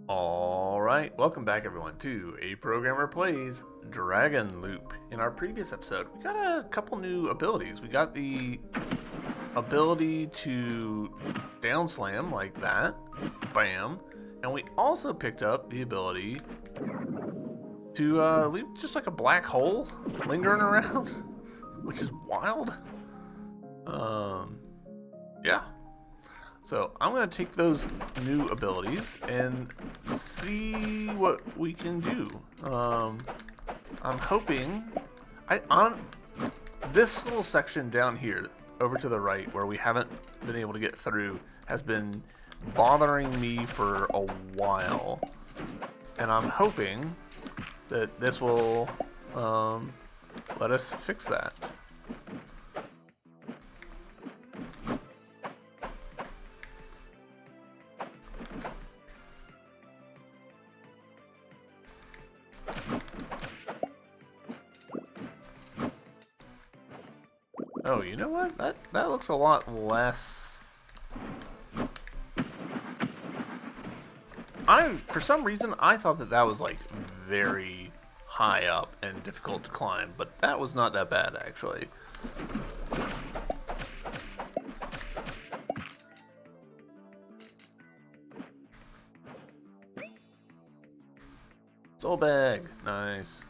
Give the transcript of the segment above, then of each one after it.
Alright, welcome back everyone to A Programmer Plays DragonLoop. In our previous episode, we got a couple new abilities. We got the ability to down slam like that, bam, and we also picked up the ability to leave just like a black hole lingering around, which is wild. Yeah. So I'm going to take those new abilities and see what we can do. I'm hoping... on this little section down here, over to the right, where we haven't been able to get through, has been bothering me for a while. And I'm hoping that this will let us fix that. Oh, you know what? That looks a lot less... For some reason, I thought that was like very high up and difficult to climb, but that was not that bad actually. Soul bag, nice.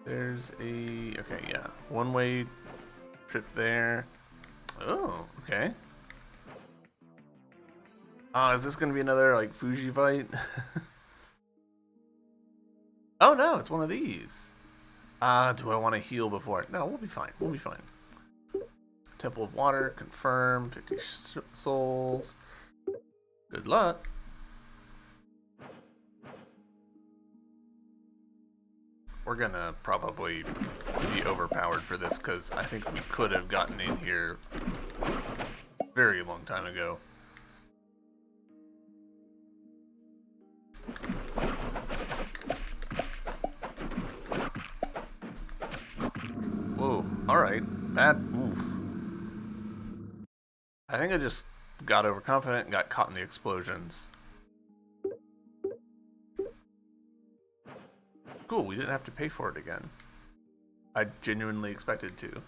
There's a... okay, yeah. One-way trip there. Oh, okay. Is this gonna be another, like, Fuji fight? Oh, no, it's one of these. Do I want to heal before it? No, we'll be fine. We'll be fine. Temple of Water, confirm. 50 souls. Good luck. We're gonna probably be overpowered for this because I think we could have gotten in here a very long time ago. Whoa, alright. That, oof. I think I just got overconfident and got caught in the explosions. Cool, we didn't have to pay for it again. I genuinely expected to.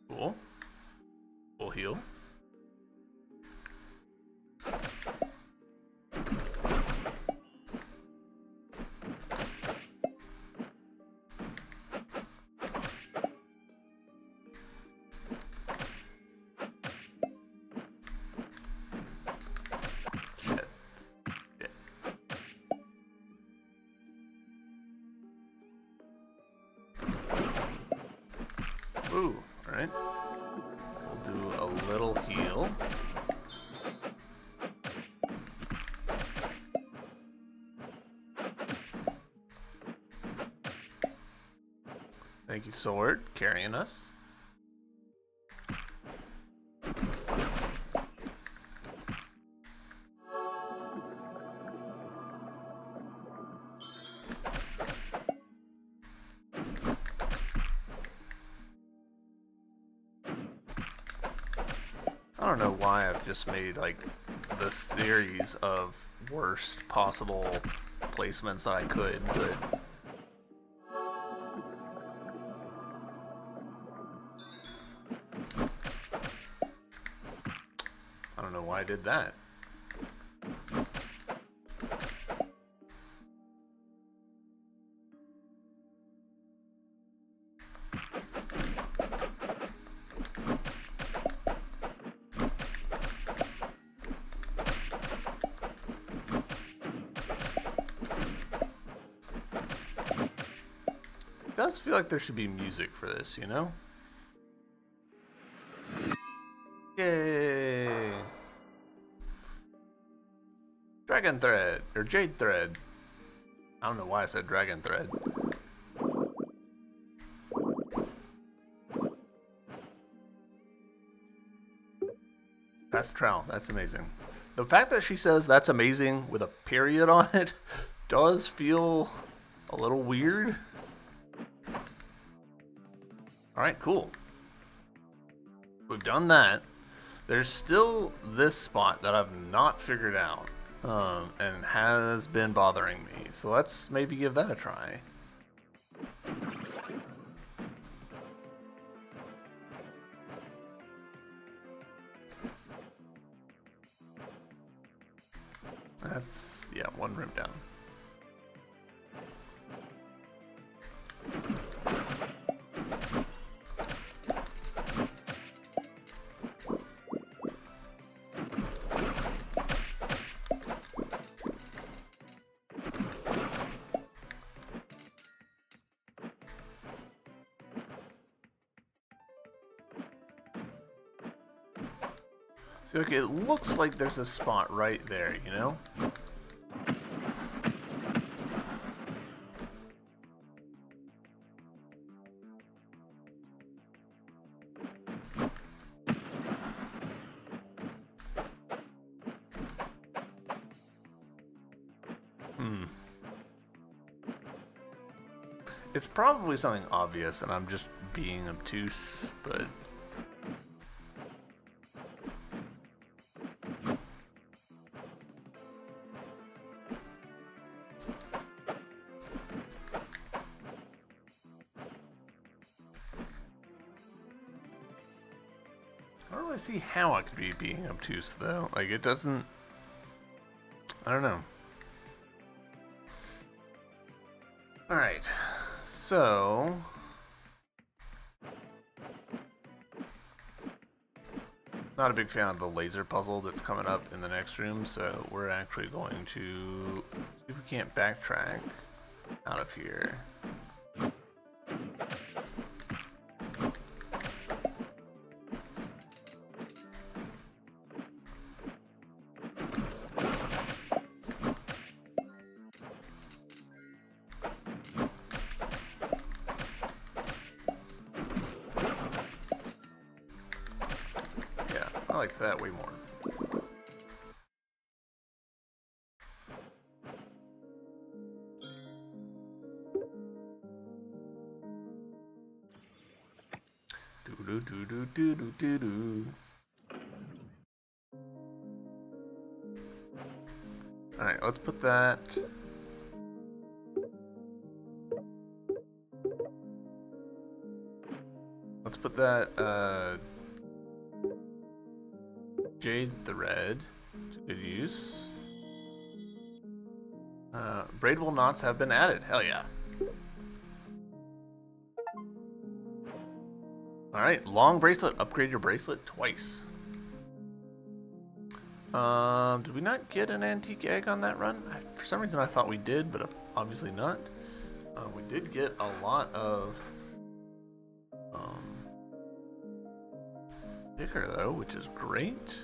Cool. We'll heal. Shit. Yeah. Ooh, alright. We'll do a little heal. Thank you, sword, carrying us. I don't know why I've just made like the series of worst possible placements that I could, but why I did that. It does feel like there should be music for this, you know? Yay! Dragon thread, or jade thread. I don't know why I said dragon thread. That's the trowel, that's amazing. The fact that she says that's amazing with a period on it does feel a little weird. Alright, cool. We've done that. There's still this spot that I've not figured out, and has been bothering me. So let's maybe give that a try. That's, yeah, one room down. So, okay, it looks like there's a spot right there, you know? It's probably something obvious and I'm just being obtuse, but... I don't really see how I could be being obtuse, though. Like, it doesn't... I don't know. Alright, so... Not a big fan of the laser puzzle that's coming up in the next room, so we're actually going to see if we can't backtrack out of here. I like that way more. Do do do do do do do. All right, let's put that. Let's put that. Jade thread to good use. Braidable knots have been added. Hell yeah. Alright, long bracelet. Upgrade your bracelet twice. Did we not get an antique egg on that run? For some reason I thought we did, but obviously not. We did get a lot of thicker though, which is great.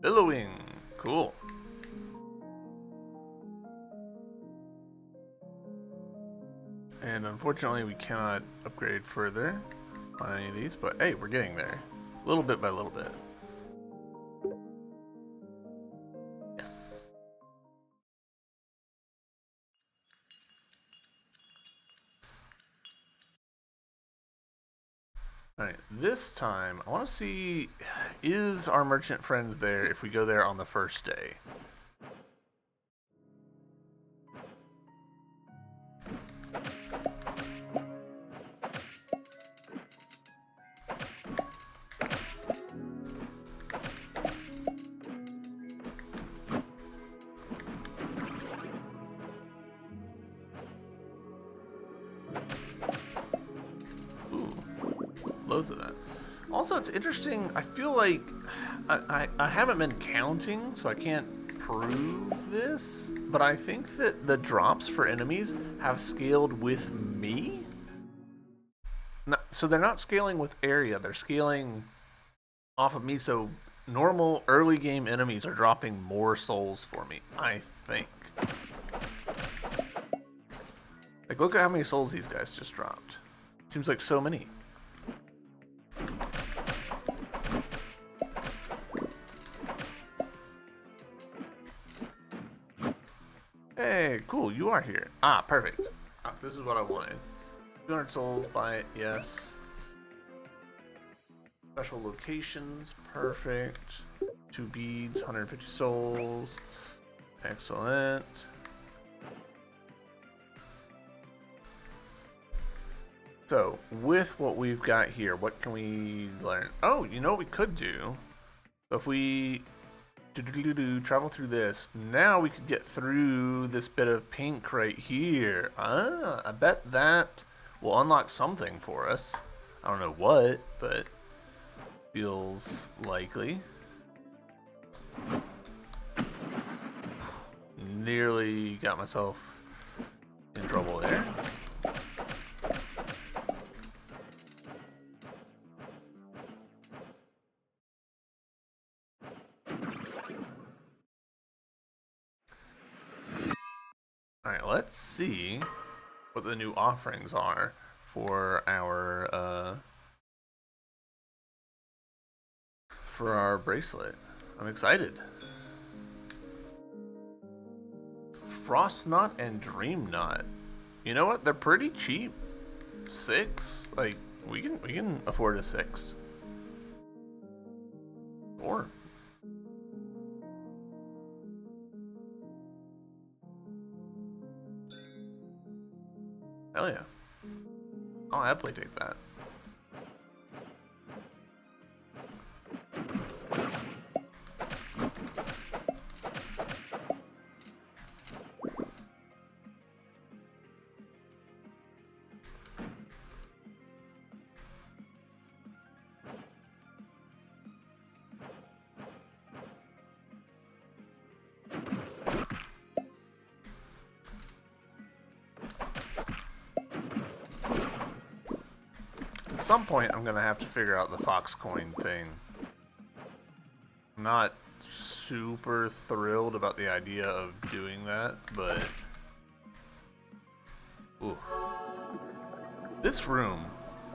Billowing, cool. And unfortunately we cannot upgrade further on any of these, but hey, we're getting there. Little bit by little bit. Yes. Alright, this time I want to see, is our merchant friend there if we go there on the first day? loads of that. Also, it's interesting. I feel like I haven't been counting, so I can't prove this, but I think that the drops for enemies have scaled with me. So they're not scaling with area, they're scaling off of me, so normal early game enemies are dropping more souls for me, I think. Like, look at how many souls these guys just dropped. Seems like so many. Hey, cool, you are here. Ah, perfect. This is what I wanted. 200 souls, buy it, yes. Special locations, perfect. 2 beads, 150 souls. Excellent. So, with what we've got here, what can we learn? Oh, you know what we could do? So if we travel through this, now we could get through this bit of pink right here. Ah, I bet that will unlock something for us. I don't know what, but feels likely. Nearly got myself in trouble there. Alright, let's see what the new offerings are for our bracelet. I'm excited. Frost Knot and Dream Knot. You know what? They're pretty cheap. 6? Like, we can afford a 6. Or hell yeah. I'll happily take that. At some point, I'm gonna have to figure out the fox coin thing. I'm not super thrilled about the idea of doing that, but ooh. This room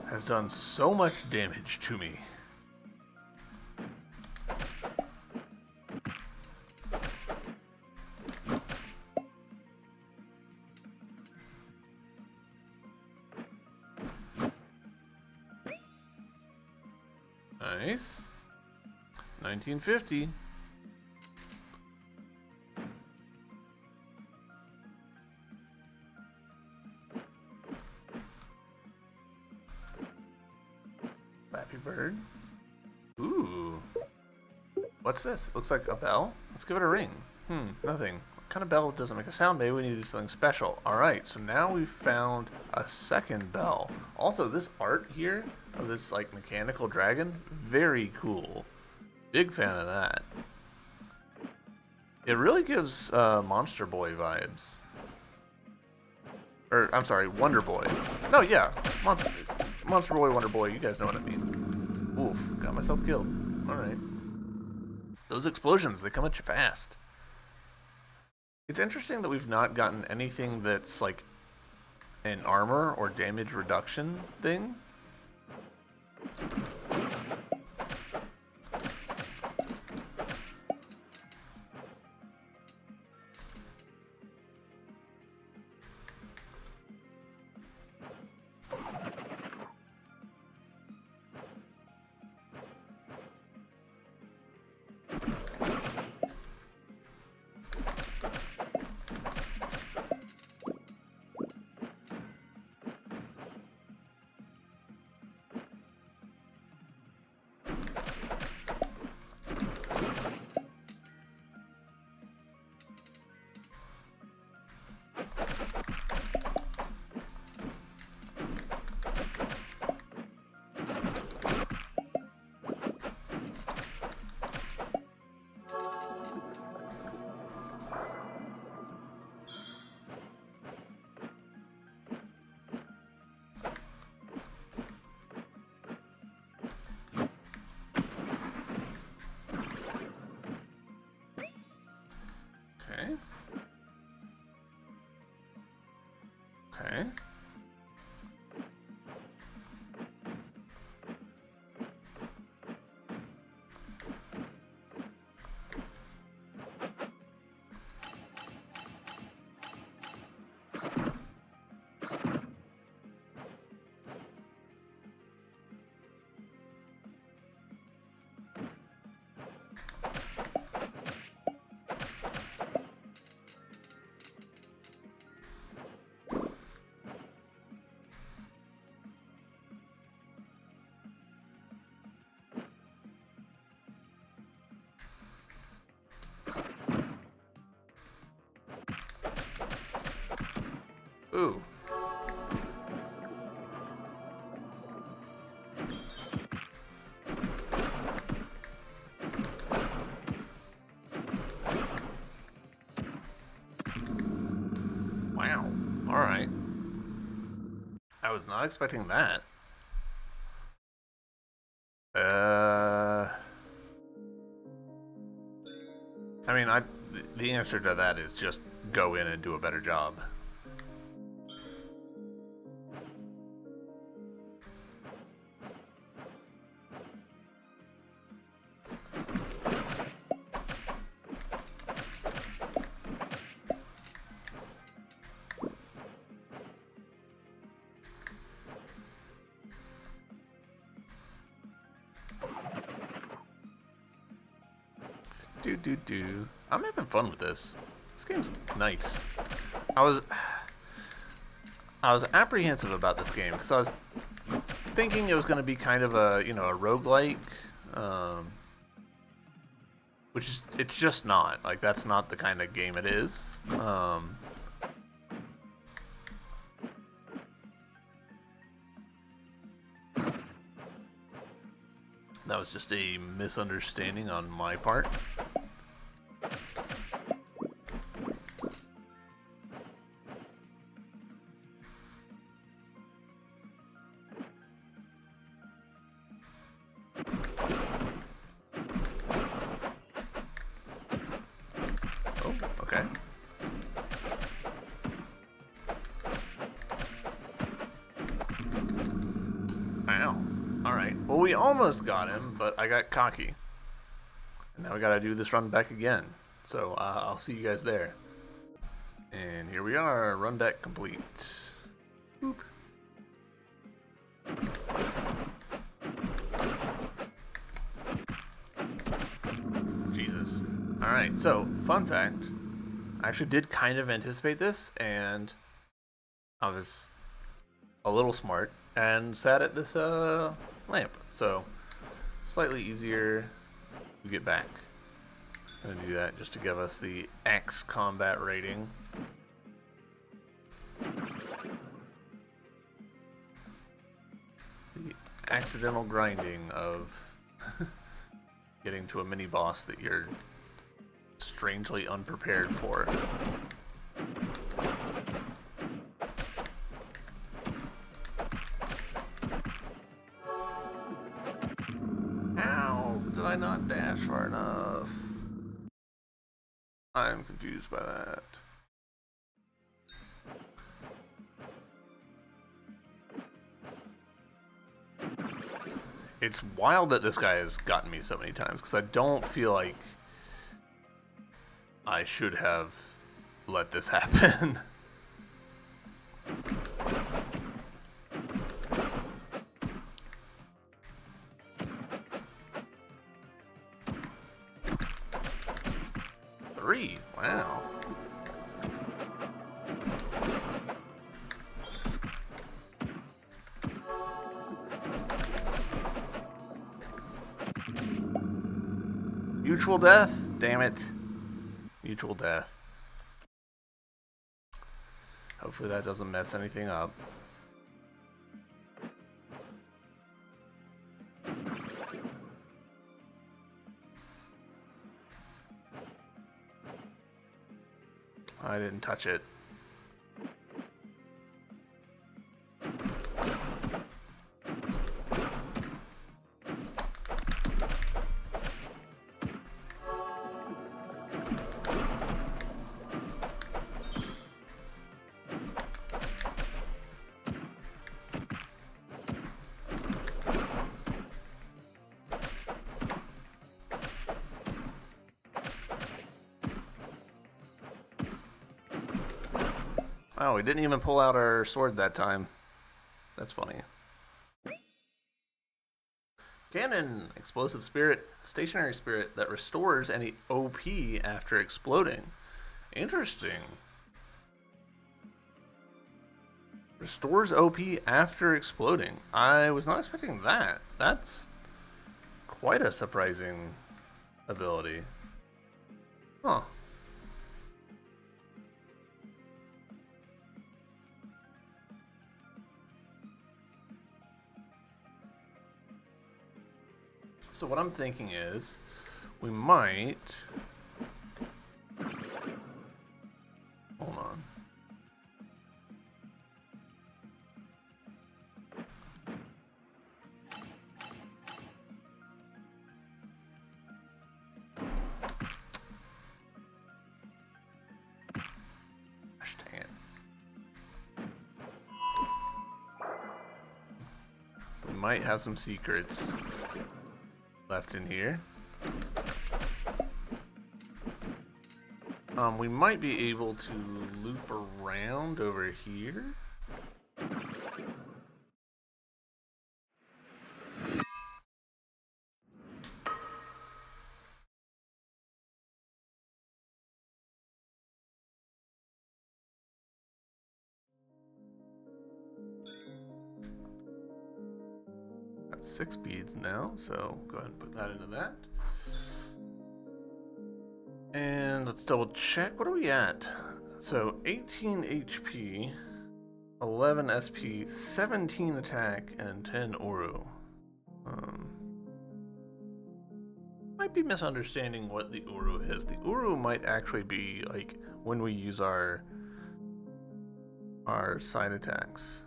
has done so much damage to me. Nice. 1950. Flappy Bird. Ooh. What's this? It looks like a bell. Let's give it a ring. Nothing. What kind of bell doesn't make a sound? Maybe we need to do something special. Alright, so now we've found a second bell. Also, this art here of this like mechanical dragon, very cool. Big fan of that. It really gives Monster Boy vibes. Or, I'm sorry, Wonder Boy. No, yeah. Monster Boy, Wonder Boy, you guys know what I mean. Oof, got myself killed. Alright. Those explosions, they come at you fast. It's interesting that we've not gotten anything that's like an armor or damage reduction thing. Ooh. Wow. Alright. I was not expecting that. I mean, the answer to that is just go in and do a better job. I'm having fun with this. This game's nice. I was apprehensive about this game because I was thinking it was going to be kind of a, you know, a roguelike, which is, it's just not. Like, that's not the kind of game it is. That was just a misunderstanding on my part. Oh, okay. Wow. Alright. Well, we almost got him, but I got cocky. And now we gotta do this run back again. So, I'll see you guys there. And here we are, run back complete. Boop. Jesus. Alright, so, fun fact. I actually did kind of anticipate this, and I was a little smart and sat at this lamp. So, slightly easier to get back. I'm gonna do that just to give us the X combat rating. The accidental grinding of getting to a mini boss that you're strangely unprepared for. How did I not dash far enough? I'm confused by that. It's wild that this guy has gotten me so many times, because I don't feel like I should have let this happen. Three, wow. Mutual death? Damn it. Mutual death. Hopefully that doesn't mess anything up. I didn't touch it. Oh, we didn't even pull out our sword that time. That's funny. Cannon, explosive spirit, stationary spirit that restores any OP after exploding. Interesting. Restores OP after exploding. I was not expecting that. That's quite a surprising ability. Huh. So what I'm thinking is, we might... Hold on. Gosh dang it. We might have some secrets left in here. We might be able to loop around over here. Got 6 beads now, so go ahead and put that into that. And let's double check. What are we at? So 18 HP, 11 SP, 17 attack, and 10 Uru. Might be misunderstanding what the Uru is. The Uru might actually be like when we use our side attacks.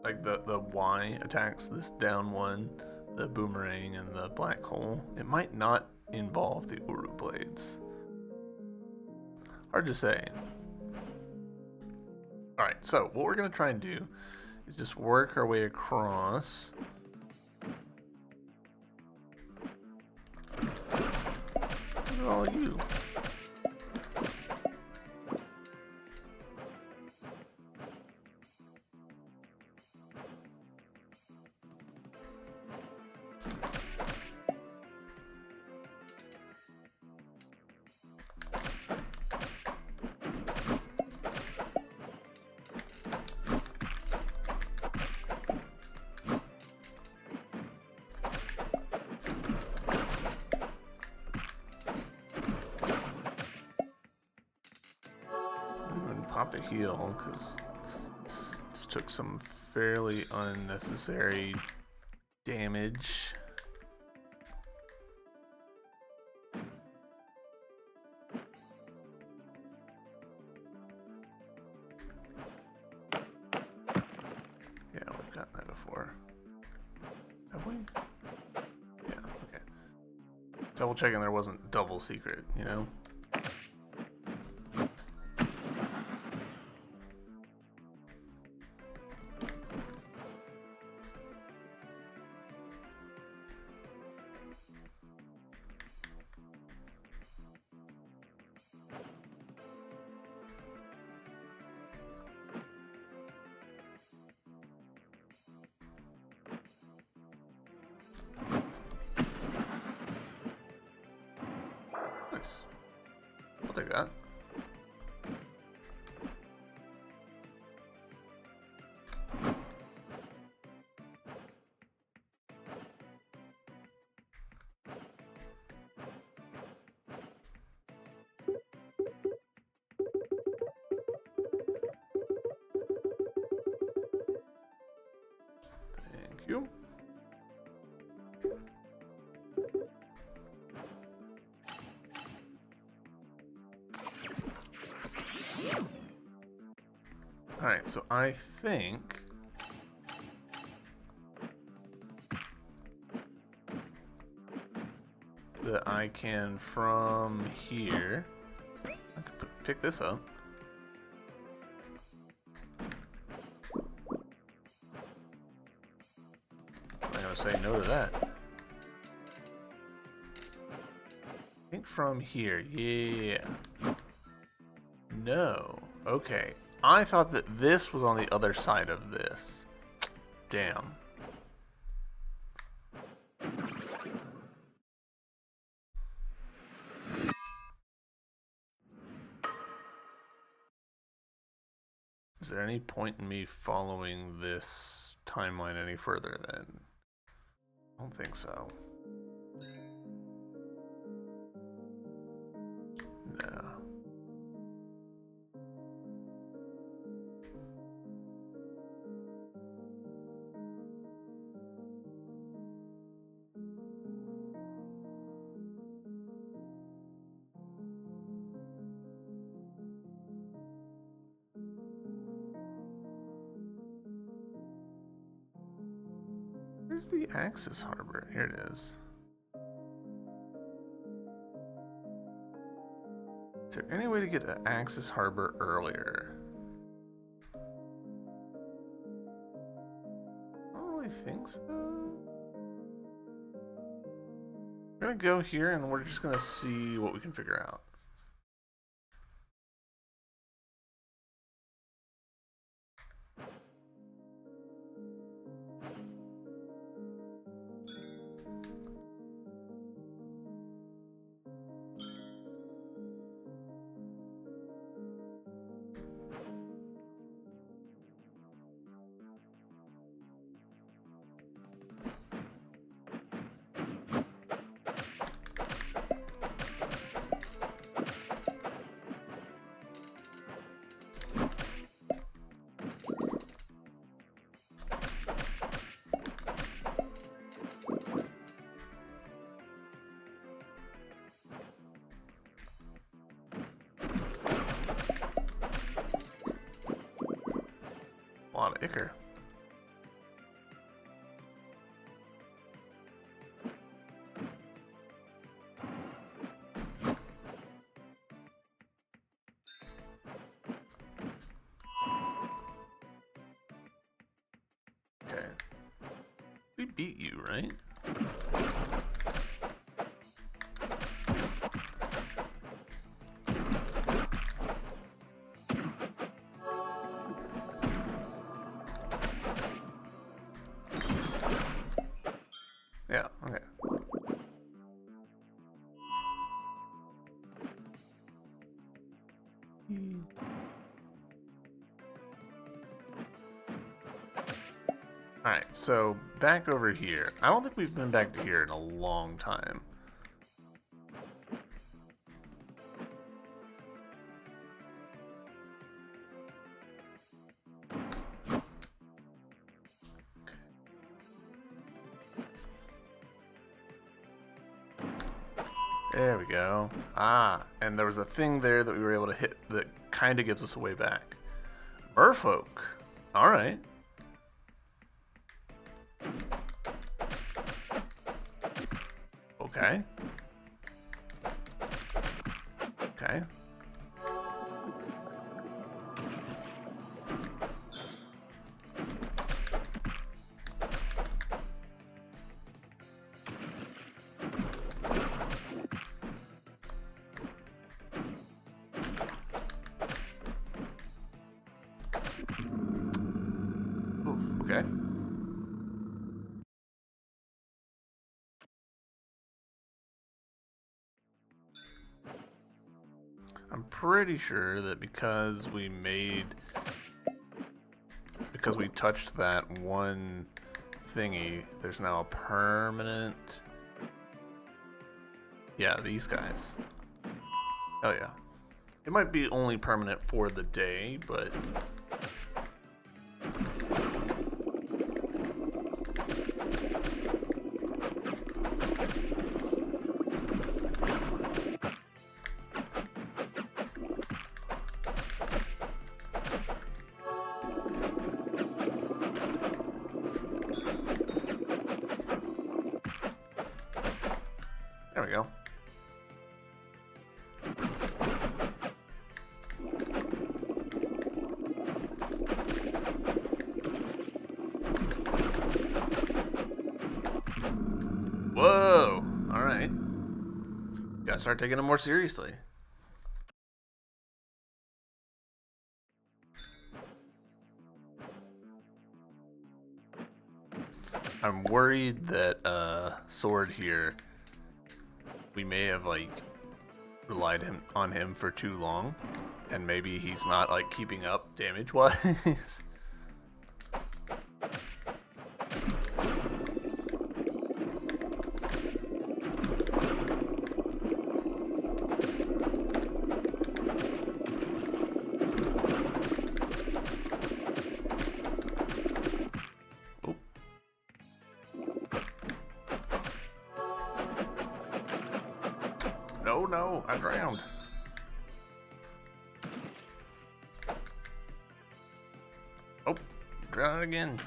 Like the Y attacks, this down one, the boomerang, and the black hole. It might not involve the Uru blades. Hard to say. Alright, so what we're going to try and do is just work our way across. Look at all of you. Pop a heal, because just took some fairly unnecessary damage. Yeah, we've gotten that before. Have we? Yeah, okay. Double checking there wasn't double secret, you know? I'll take that. Thank you. Alright, so I think that I can, from here, I can pick this up. I'm gonna say no to that. I think from here, yeah. No, okay. I thought that this was on the other side of this. Damn. Is there any point in me following this timeline any further then? I don't think so. No. Where's the Axis Harbor? Here it is. Is there any way to get an Axis Harbor earlier? I don't really think so. We're gonna go here and we're just gonna see what we can figure out. A lot of ichor. Okay. We beat you, right? Yeah, okay. Alright, so back over here. I don't think we've been back to here in a long time. There we go. Ah, and there was a thing there that we were able to hit that kind of gives us a way back. Merfolk. Alright. Okay. Okay. Ooh, okay. I'm pretty sure that because we touched that one thingy, there's now a permanent. Yeah, these guys. Oh yeah. It might be only permanent for the day, but there we go. Whoa! Alright. Gotta start taking it more seriously. I'm worried that Sword here, we may have like relied on him for too long, and maybe he's not like keeping up damage wise. Oh no, I drowned. Oh, drowned again.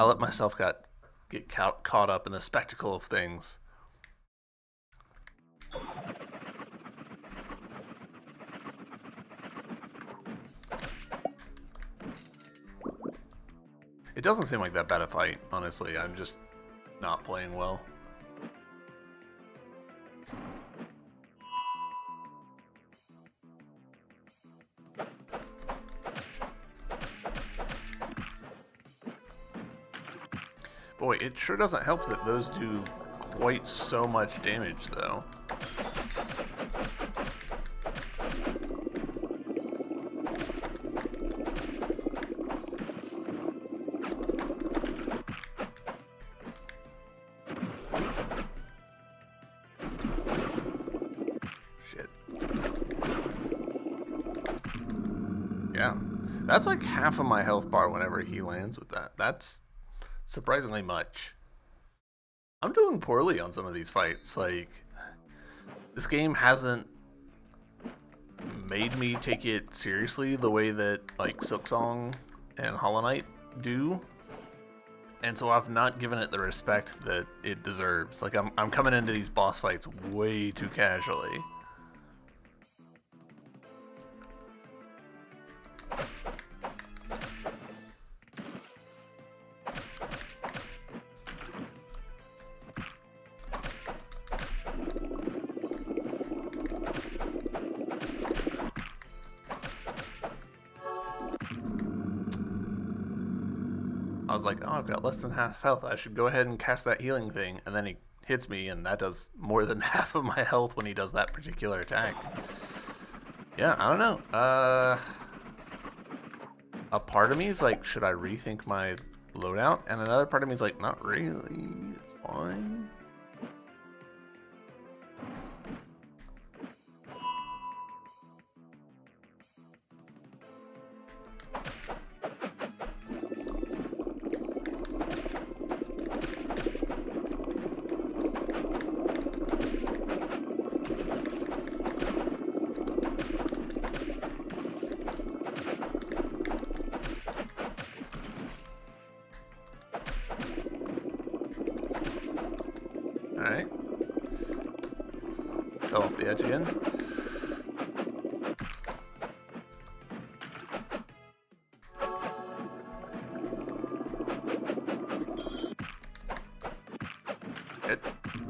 I let myself get caught up in the spectacle of things. It doesn't seem like that bad a fight, honestly. I'm just not playing well. Boy, it sure doesn't help that those do quite so much damage, though. Shit. Yeah. That's like half of my health bar whenever he lands with that. That's surprisingly much. I'm doing poorly on some of these fights. Like, this game hasn't made me take it seriously the way that like Silksong and Hollow Knight do, and so I've not given it the respect that it deserves. Like, I'm coming into these boss fights way too casually. I was like, oh, I've got less than half health. I should go ahead and cast that healing thing. And then he hits me, and that does more than half of my health when he does that particular attack. Yeah, I don't know. A part of me is like, should I rethink my loadout? And another part of me is like, not really. It's fine. Alright. Fell off the edge again.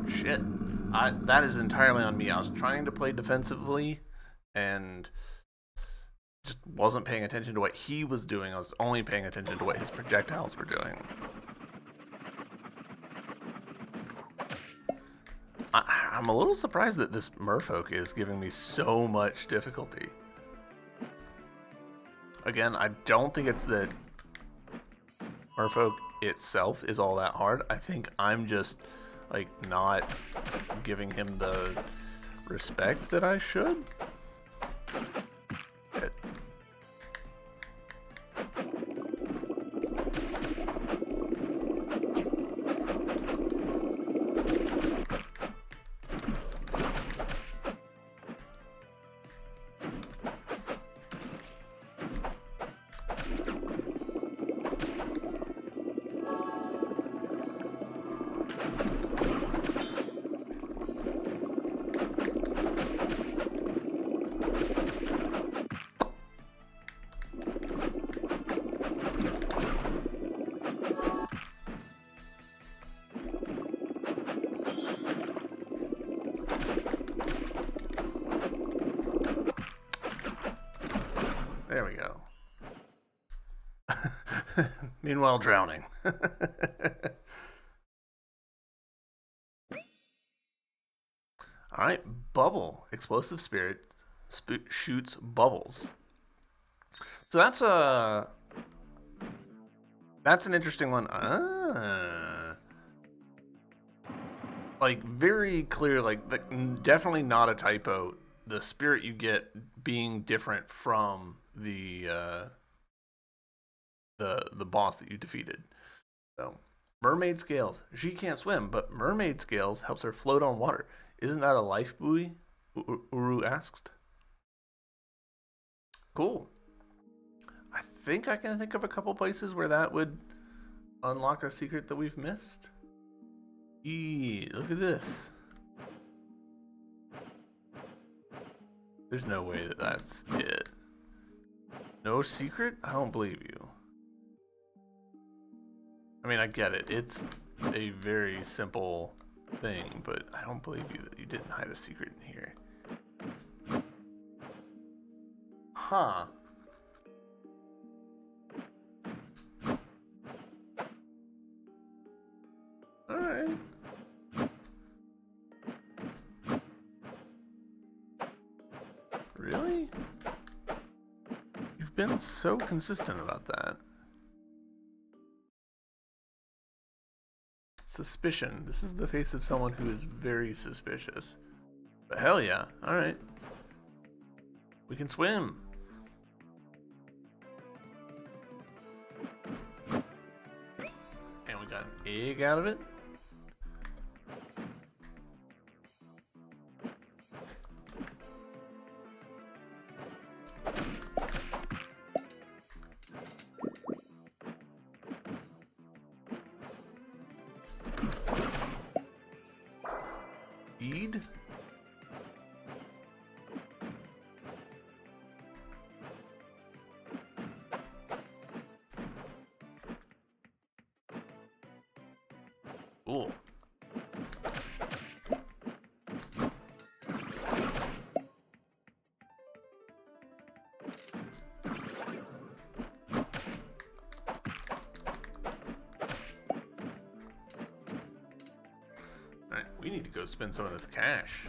Shit. That is entirely on me. I was trying to play defensively and just wasn't paying attention to what he was doing. I was only paying attention to what his projectiles were doing. I'm a little surprised that this merfolk is giving me so much difficulty. Again, I don't think it's that merfolk itself is all that hard. I think I'm just like not giving him the respect that I should. There we go. Meanwhile, drowning. Alright, bubble. Explosive spirit shoots bubbles. So that's an interesting one. Like, very clear, like, definitely not a typo. The spirit you get being different from the boss that you defeated. So, mermaid scales. She can't swim, but mermaid scales helps her float on water. Isn't that a life buoy? Uru asked. Cool. I think I can think of a couple places where that would unlock a secret that we've missed? Look at this. There's no way that that's it. No secret? I don't believe you. I mean, I get it. It's a very simple thing, but I don't believe you that you didn't hide a secret in here. Huh. Alright. Really? You've been so consistent about that. Suspicion. This is the face of someone who is very suspicious. But hell yeah. Alright. We can swim. And we got an egg out of it. Feed. Cool. Alright, we need to go spend some of this cash.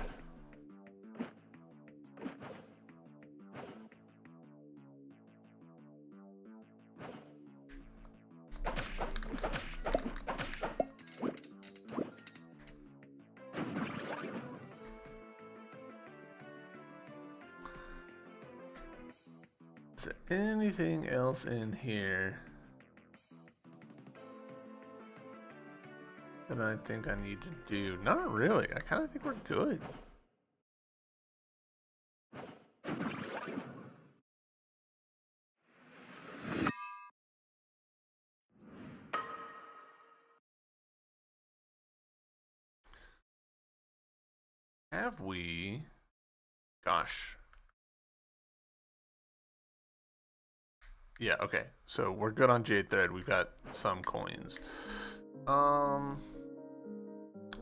Is there anything else in here that I think I need to do? Not really. I kind of think we're good. Have we? Gosh. Yeah, okay. So we're good on Jade Thread. We've got some coins.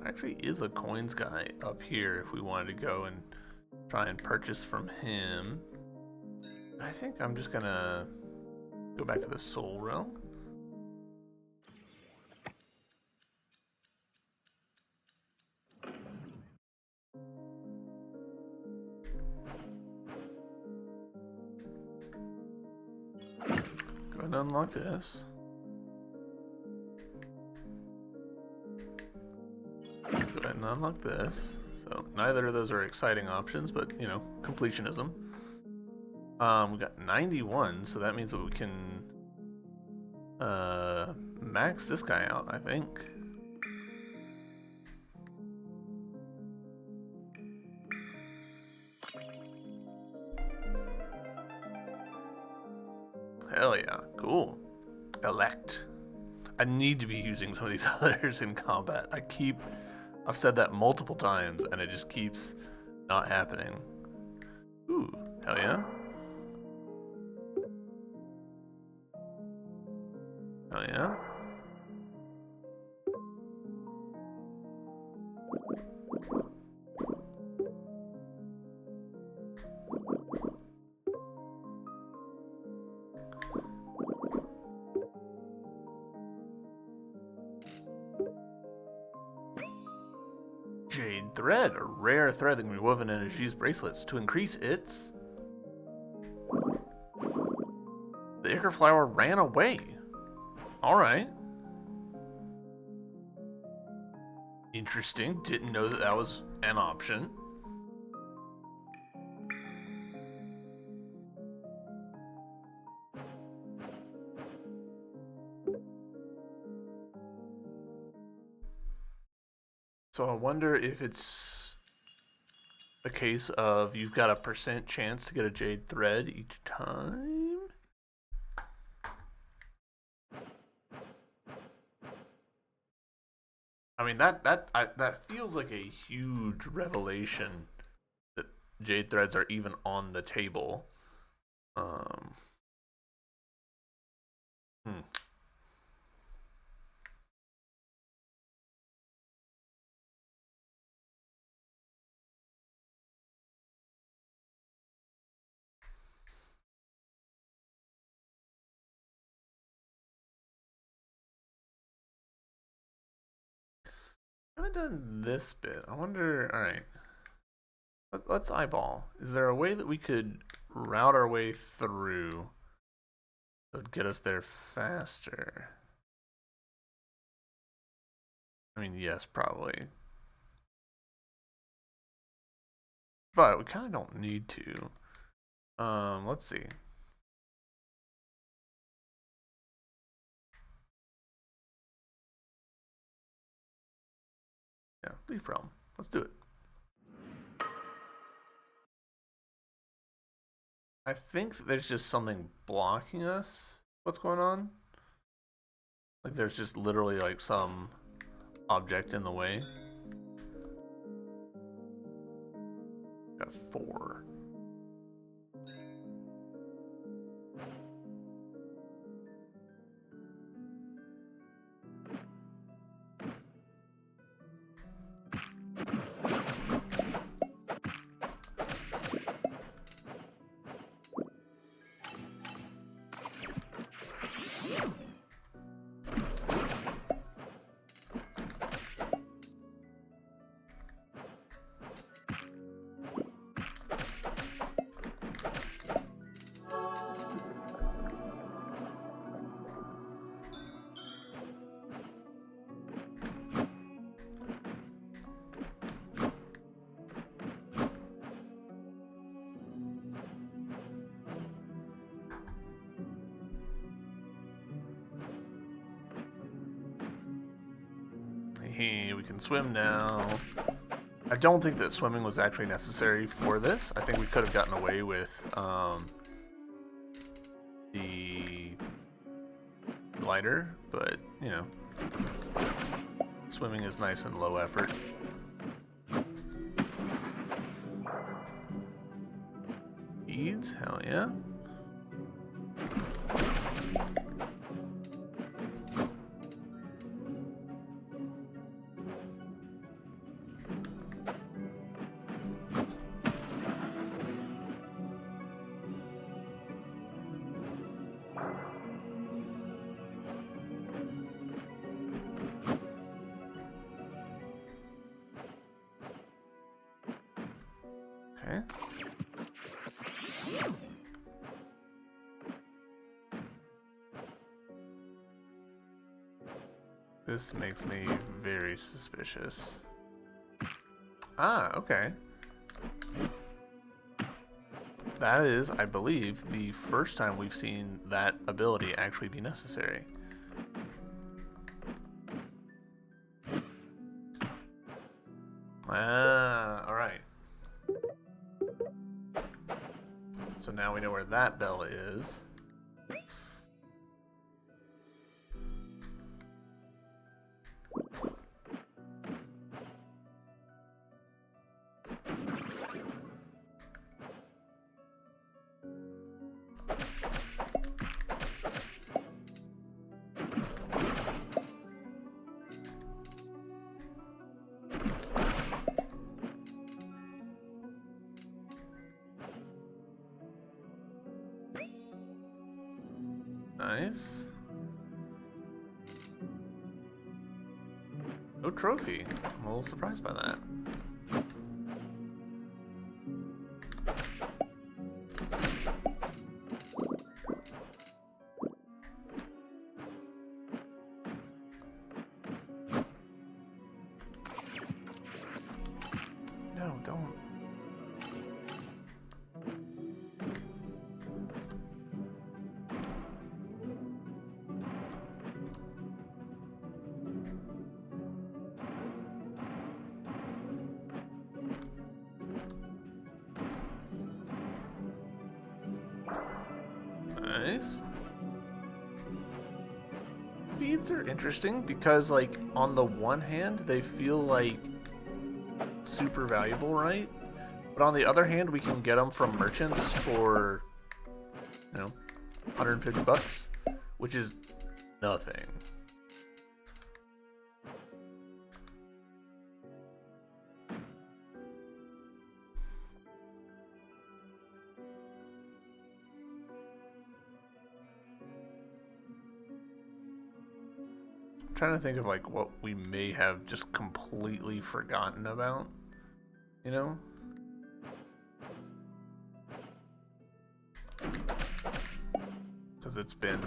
Actually is a coins guy up here if we wanted to go and try and purchase from him. I think I'm just gonna go back to the Soul Realm. Go ahead and unlock this. Go ahead and unlock this. So neither of those are exciting options, but you know, completionism. We got 91, so that means that we can max this guy out, I think. Hell yeah, cool. Elect. I need to be using some of these others in combat. I've said that multiple times and it just keeps not happening. Ooh, hell yeah. Hell yeah. Jade thread, a rare thread that can be woven into G's bracelets to increase its... The ichor flower ran away. Alright. Interesting. Didn't know that that was an option. So I wonder if it's a case of you've got a % chance to get a jade thread each time. I mean that feels like a huge revelation that jade threads are even on the table. Um, hmm. I haven't done this bit. I wonder. All right, let's eyeball. Is there a way that we could route our way through that would get us there faster? I mean, yes, probably. But we kind of don't need to. Let's see. Yeah, Leaf Realm. Let's do it. I think there's just something blocking us. What's going on? Like there's just literally like some object in the way. Got 4. Hey, we can swim now. I don't think that swimming was actually necessary for this. I think we could have gotten away with the glider, but you know, swimming is nice and low effort. Beads, hell yeah. Okay. This makes me very suspicious. Ah, okay. That is, I believe, the first time we've seen that ability actually be necessary. Ah, alright. So now we know where that bell is. Nice. No trophy. I'm a little surprised by that. No, don't. trades are interesting because, like, on the one hand, they feel like super valuable, right? But on the other hand, we can get them from merchants for, 150 bucks, which is nothing. I'm trying to think of like what we may have just completely forgotten about, you know? Because it's been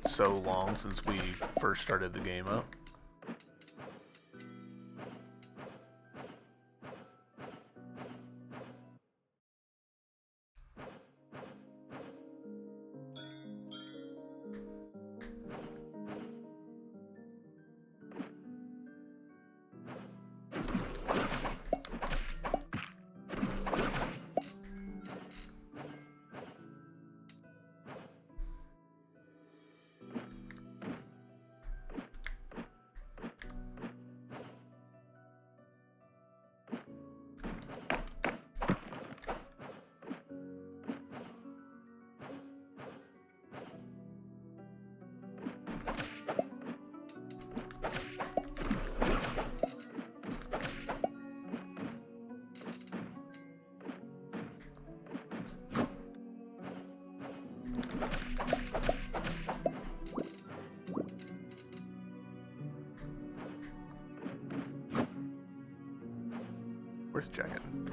so long since we first started the game up. Worth checking.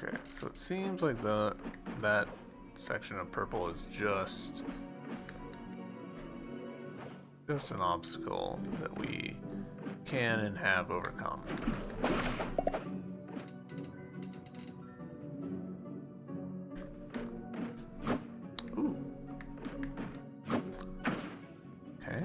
Okay, so it seems like that section of purple is just an obstacle that we can and have overcome. Ooh. Okay.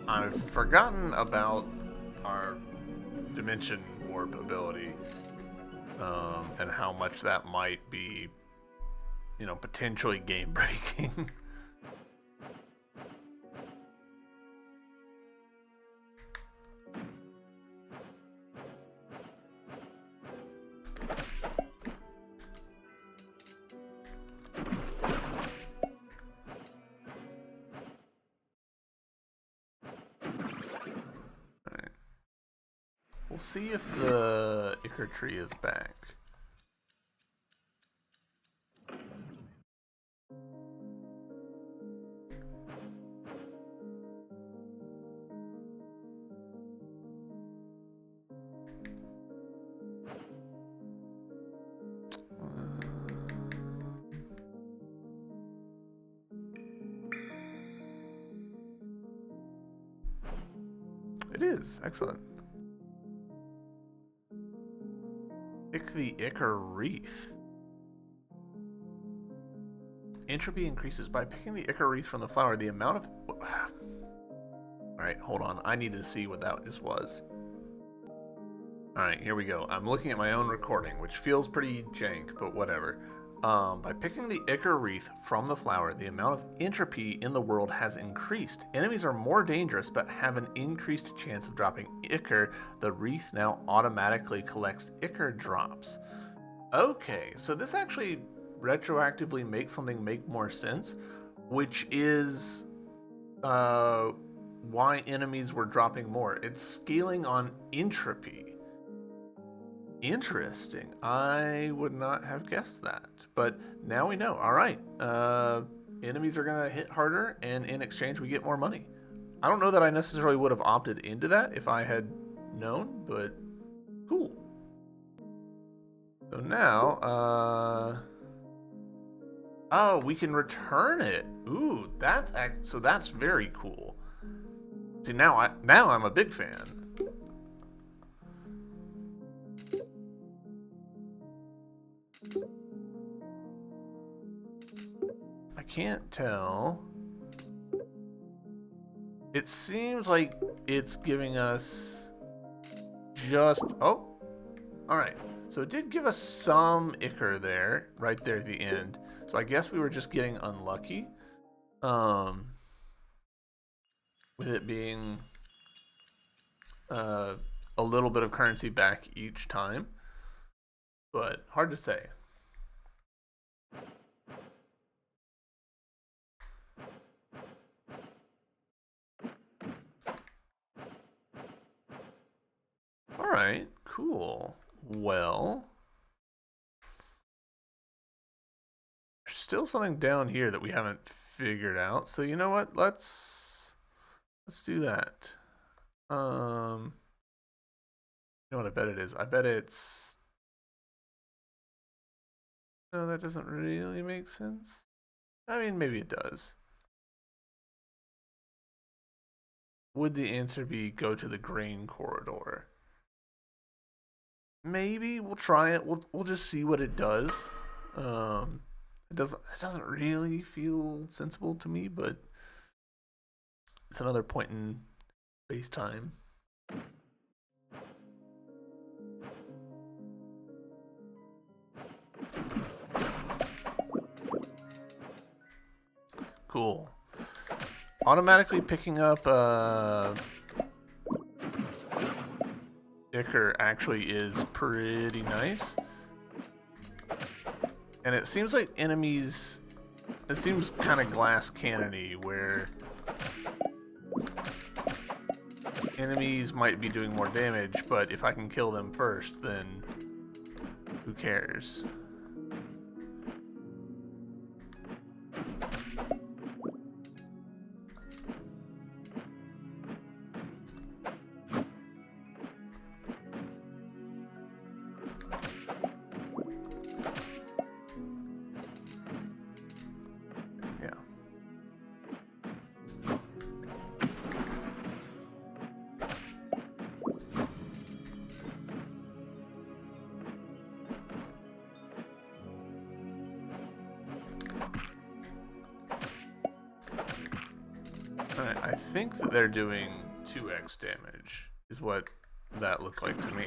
I've forgotten about our dimension warp ability, and how much that might be, potentially game breaking. We'll see if the Ichor tree is back. It is. Excellent. Pick the Ichor wreath. Entropy increases by picking the Ichor wreath from the flower. The amount of... Alright, hold on. I need to see what that just was. Alright, here we go. I'm looking at my own recording, which feels pretty jank, but whatever. By picking the Ichor wreath from the flower, the amount of entropy in the world has increased. Enemies are more dangerous, but have an increased chance of dropping Ichor. The wreath now automatically collects Ichor drops. Okay, so this actually retroactively makes something make more sense, which is why enemies were dropping more. It's scaling on entropy. Interesting. I would not have guessed that, but now we know. All right, enemies are gonna hit harder, and in exchange we get more money. I don't know that I necessarily would have opted into that if I had known, but cool. So now, oh, we can return it. Ooh, so that's very cool. See, now I'm a big fan. I can't tell It seems like it's giving us just... Oh, all right. So it did give us some ichor there, right there at the end. So I guess we were just getting unlucky. With it being a little bit of currency back each time. But hard to say. All right, cool. Well, there's still something down here that we haven't figured out. So you know what? Let's do that. You know what I bet it is? I bet it's... No, that doesn't really make sense. I mean, maybe it does. Would the answer be go to the grain corridor? Maybe we'll try it. We'll just see what it does. It doesn't really feel sensible to me, but it's another point in space time. Cool. Automatically picking up ichor actually is pretty nice. And it seems like enemies... It seems kind of glass cannon-y, where enemies might be doing more damage, but if I can kill them first, then who cares? Alright, I think that they're doing 2x damage, is what that looked like to me.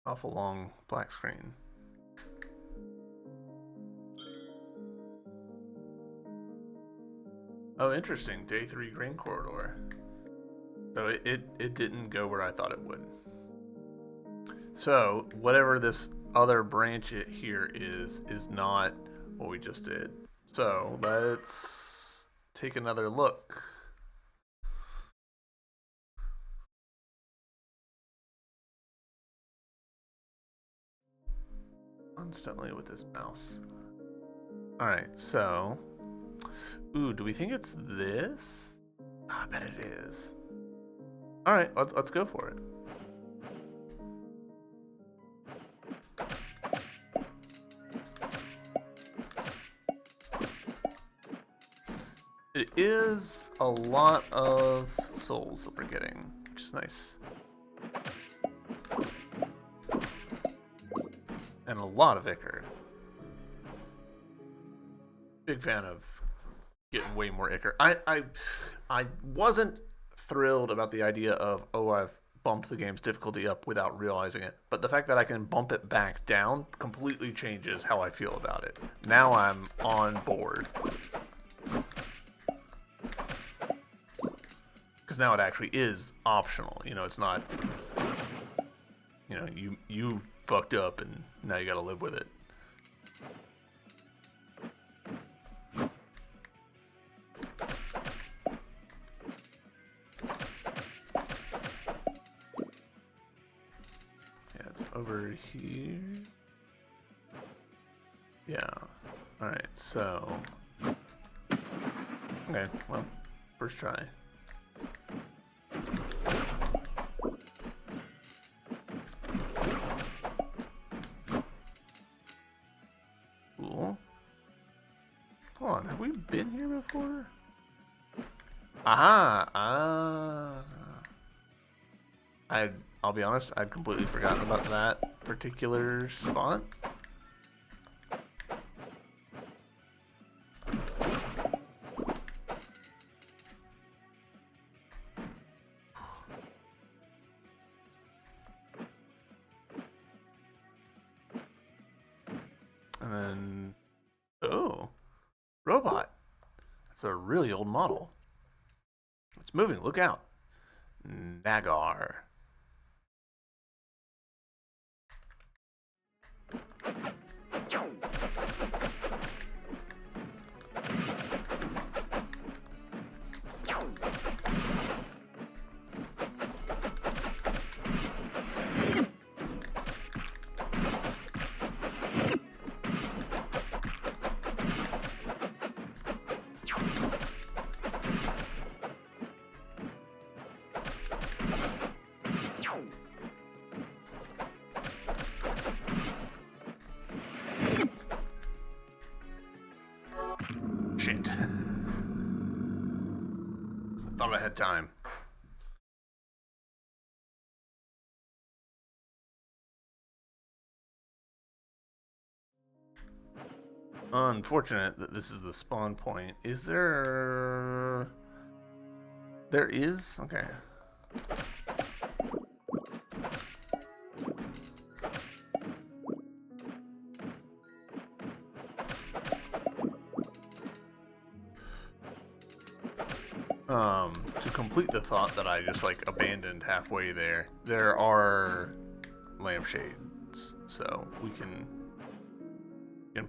Awful long black screen. Oh, interesting. Day 3 grain corridor. So it didn't go where I thought it would. So whatever this other branch here is not what we just did. So let's take another look. Constantly with this mouse. All right, so... Ooh, do we think it's this? I bet it is. All right, let's go for it. It is a lot of souls that we're getting, which is nice. And a lot of ichor. Big fan of getting way more ichor. I wasn't thrilled about the idea of, oh, I've bumped the game's difficulty up without realizing it. But the fact that I can bump it back down completely changes how I feel about it. Now I'm on board. Because now it actually is optional. You know, it's not, you know, you fucked up and now you gotta live with it. Over here. Yeah. Alright, so... Okay, well, first try. Cool. Hold on, have we been here before? Aha! Ah. I'll be honest, I'd completely forgotten about that particular spot. And then, oh, robot. That's a really old model. It's moving, look out. Nagar. Shit. I thought I had time. Unfortunate that this is the spawn point. Is there... There is? Okay. To complete the thought that I just like abandoned halfway there are lampshades, so we can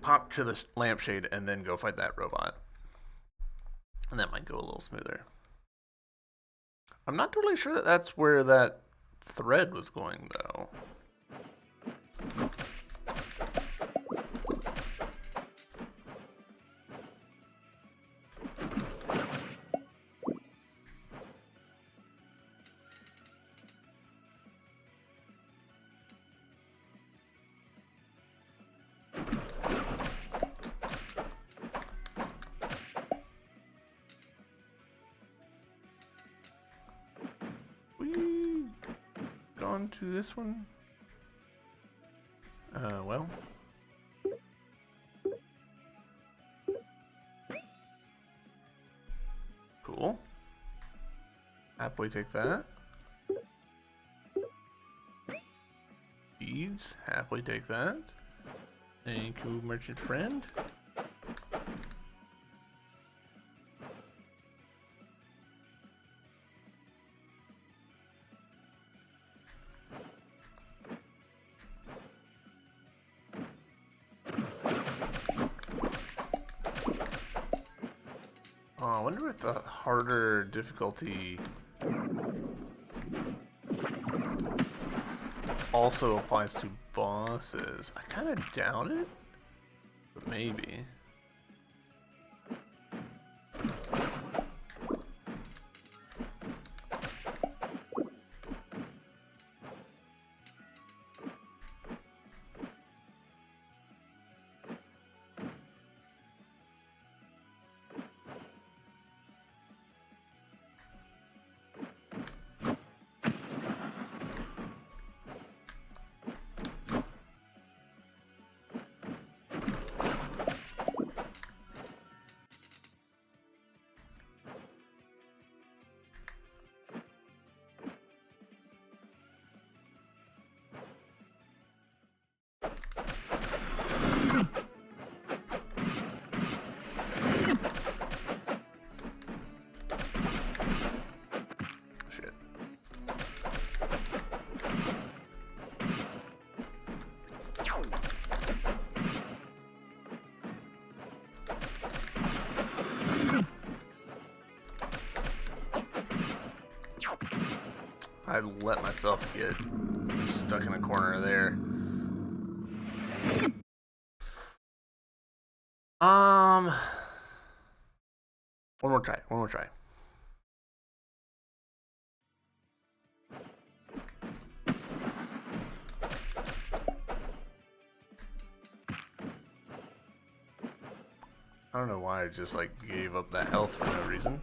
pop to the lampshade and then go fight that robot, and that might go a little smoother. I'm not totally sure that that's where that thread was going though. To this one? Well. Cool. Happily take that. Beads. Happily take that. Thank you, merchant friend. I wonder if the harder difficulty also applies to bosses. I kind of doubt it, but maybe. I let myself get stuck in a corner there. One more try. I don't know why I just like gave up that health for no reason.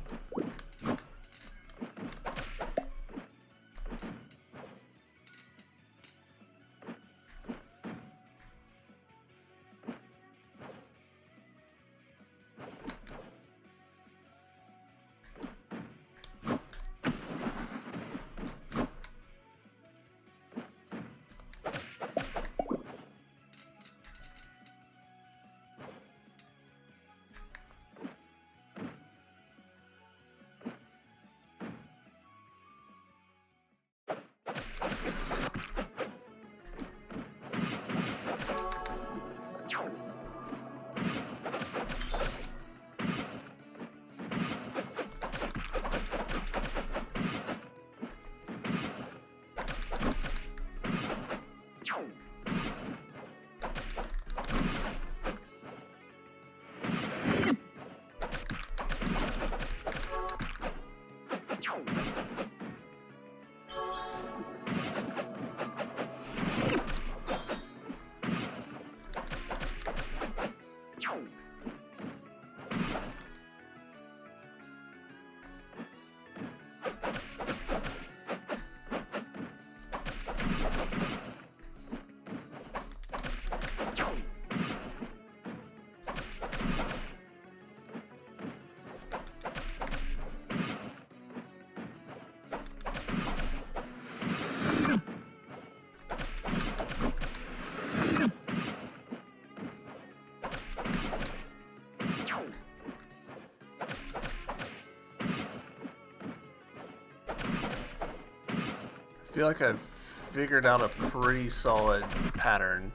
feel like I've figured out a pretty solid pattern.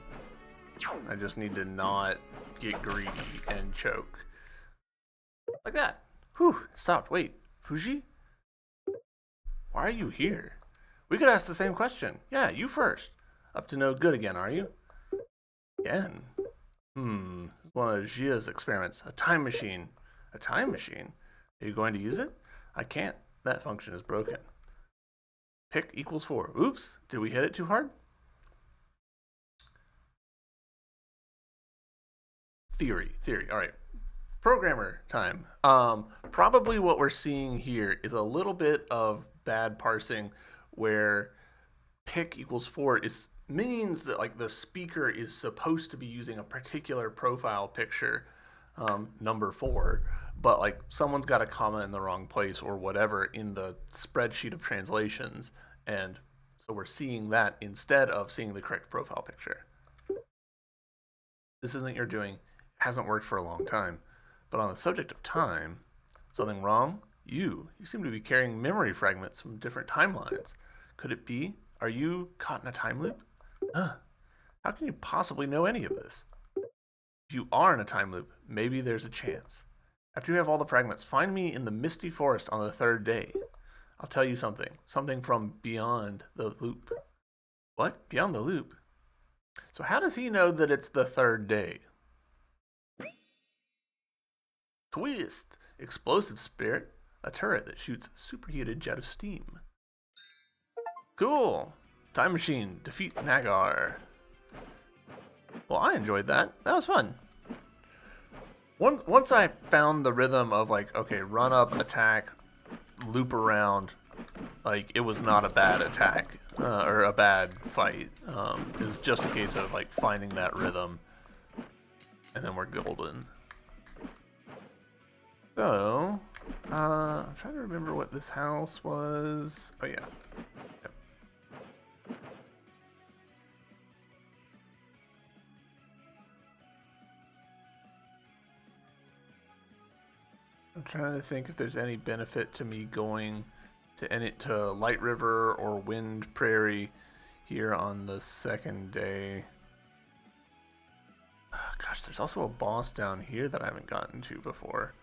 I just need to not get greedy and choke. Like that. Whew, it stopped. Wait, Fuji? Why are you here? We could ask the same question. Yeah, you first. Up to no good again, are you? Again? This is one of Jia's experiments. A time machine. A time machine? Are you going to use it? I can't. That function is broken. Pick equals 4. Oops, did we hit it too hard? Theory. All right. Programmer time. Probably what we're seeing here is a little bit of bad parsing where pick equals 4 means that like the speaker is supposed to be using a particular profile picture, number 4, but like someone's got a comma in the wrong place or whatever in the spreadsheet of translations, and so we're seeing that instead of seeing the correct profile picture. This isn't your doing. It hasn't worked for a long time. But on the subject of time, something wrong? You seem to be carrying memory fragments from different timelines. Could it be? Are you caught in a time loop? How can you possibly know any of this? If you are in a time loop, maybe there's a chance. After you have all the fragments, find me in the misty forest on the 3rd day. I'll tell you something from beyond the loop. What? Beyond the loop? So how does he know that it's the 3rd day? Twist! Explosive spirit. A turret that shoots a superheated jet of steam. Cool! Time machine. Defeat Nagar. Well, I enjoyed that. That was fun. Once I found the rhythm of like, okay, run up, attack, loop around, like it was not a bad attack or a bad fight. It was just a case of like finding that rhythm, and then we're golden. So, I'm trying to remember what this house was. Oh yeah. Yep. I'm trying to think if there's any benefit to me going to Light River or Wind Prairie here on the 2nd day. Oh, gosh, there's also a boss down here that I haven't gotten to before.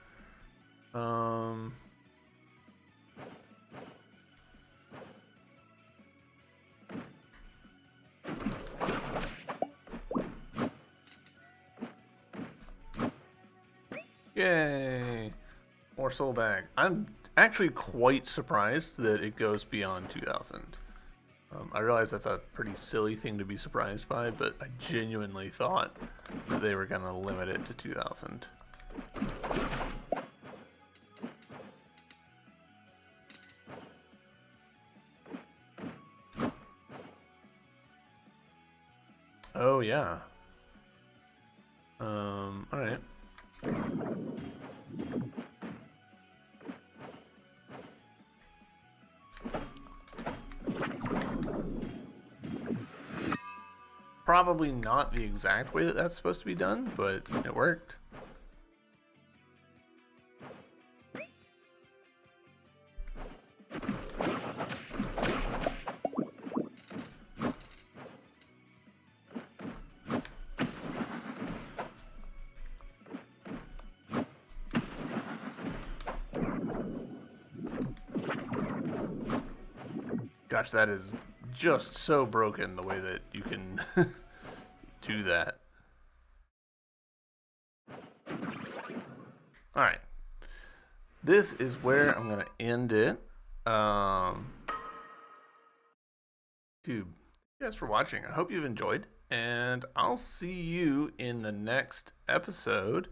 Yay! More soul bag. I'm actually quite surprised that it goes beyond 2000. I realize that's a pretty silly thing to be surprised by, but I genuinely thought that they were going to limit it to 2000. Oh, yeah. Alright. Probably not the exact way that that's supposed to be done, but it worked. Gosh, that is just so broken the way that you can do that. Alright. This is where I'm going to end it. Dude, thank you guys for watching. I hope you've enjoyed, and I'll see you in the next episode.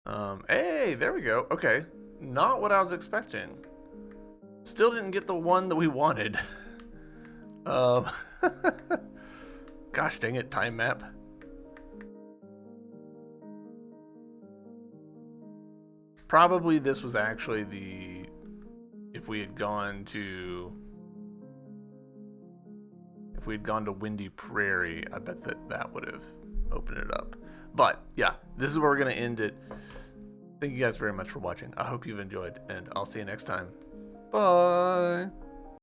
Hey, there we go. Okay, not what I was expecting. Still didn't get the one that we wanted. Gosh dang it, time map. Probably this was actually if we had gone to Windy Prairie, I bet that would have opened it up. But yeah, this is where we're gonna end it. Thank you guys very much for watching. I hope you've enjoyed, and I'll see you next time. Bye.